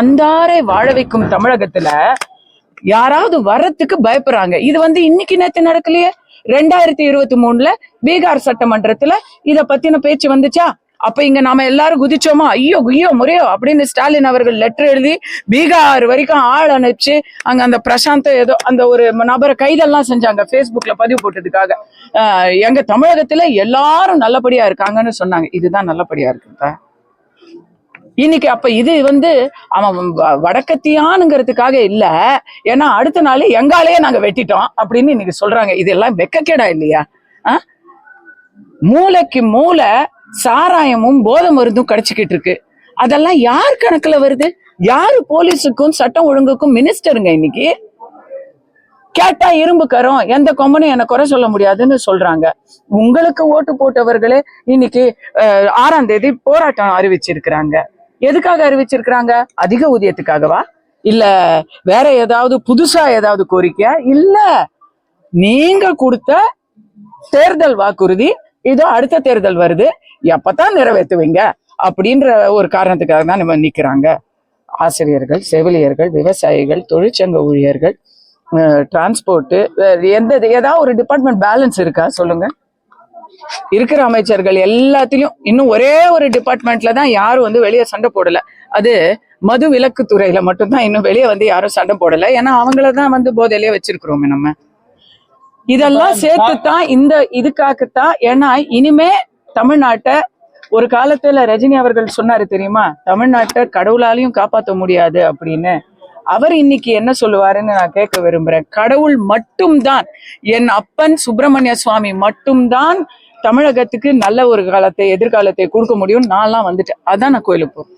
அந்தாரை வாழ வைக்கும் தமிழகத்துல யாராவது வர்றதுக்கு பயப்படுறாங்க. இது இன்னைக்கு நேத்து நடக்கலையே. 2023 பீகார் சட்டமன்றத்துல இத பத்தின பேச்சு வந்துச்சா? அப்ப இங்க நாம எல்லாரும் குதிச்சோமா, ஐயோ குய்யோ முறையோ அப்படின்னு ஸ்டாலின் அவர்கள் லெட்டர் எழுதி பீகார் வரைக்கும் ஆள் அனுப்பிச்சு அங்க அந்த பிரசாந்த் ஏதோ அந்த ஒரு நபரை கைதெல்லாம் செஞ்சாங்க, பேஸ்புக்ல பதிவு போட்டதுக்காக. எங்க தமிழகத்துல எல்லாரும் நல்லபடியா இருக்காங்கன்னு சொன்னாங்க. இதுதான் நல்லபடியா இருக்குப்பா இன்னைக்கு. அப்ப இது அவன் வடக்கத்தியானுங்கிறதுக்காக இல்ல, ஏன்னா அடுத்த நாள் எங்காலேயே நாங்க வெட்டிட்டோம் அப்படின்னு இன்னைக்கு சொல்றாங்க. இதெல்லாம் வெக்கக்கேடா இல்லையா? மூளைக்கு மூளை சாராயமும் போதை மருந்தும் கிடைச்சிக்கிட்டு இருக்கு. அதெல்லாம் யார் கணக்குல வருது? யாரு போலீஸுக்கும் சட்டம் ஒழுங்குக்கும் மினிஸ்டருங்க? இன்னைக்கு கேட்டா இரும்பு கரும், எந்த கொம்பனும் என்ன குறை சொல்ல முடியாதுன்னு சொல்றாங்க. உங்களுக்கு ஓட்டு போட்டவர்களே இன்னைக்கு 6ஆம் தேதி போராட்டம் அறிவிச்சிருக்கிறாங்க. எதுக்காக அறிவிச்சிருக்கிறாங்க? அதிக ஊதியத்துக்காகவா? இல்ல வேற ஏதாவது புதுசா ஏதாவது கோரிக்கையா? இல்ல, நீங்க கொடுத்த தேர்தல் வாக்குறுதி இதோ அடுத்த தேர்தல் வருது, எப்பதான் நிறைவேற்றுவீங்க அப்படின்ற ஒரு காரணத்துக்காக தான் நம்ம நிக்கிறாங்க. ஆசிரியர்கள், செவிலியர்கள், விவசாயிகள், தொழிற்சங்க ஊழியர்கள், டிரான்ஸ்போர்ட், ஏதாவது ஒரு டிபார்ட்மெண்ட் பேலன்ஸ் இருக்கா சொல்லுங்க? இருக்கிற அமைச்சர்கள் எல்லாத்திலும் இன்னும் ஒரே ஒரு டிபார்ட்மெண்ட்ல தான் யாரும் வெளியே சண்டை போடல. அது மது விலக்கு துறையில மட்டும்தான் இன்னும் வெளியே யாரும் சண்டை போடல. ஏன்னா அவங்களதான் போதையிலேயே வச்சிருக்கிறோமே நம்ம. இதெல்லாம் சேர்த்துத்தான் இந்த இதுக்காகத்தான். ஏன்னா இனிமே தமிழ்நாட்டை, ஒரு காலத்துல ரஜினி அவர்கள் சொன்னாரு தெரியுமா, தமிழ்நாட்டை கடவுளாலையும் காப்பாற்ற முடியாது அப்படின்னு. அவர் இன்னைக்கு என்ன சொல்லுவாருன்னு நான் கேட்க விரும்புறேன். கடவுள் மட்டும்தான், என் அப்பன் சுப்பிரமணிய சுவாமி மட்டும்தான் தமிழகத்துக்கு நல்ல ஒரு காலத்தை, எதிர்காலத்தை கொடுக்க முடியும். நான்லாம் வந்துட்டேன், அதான் நான் கோயிலுக்கு போறேன்.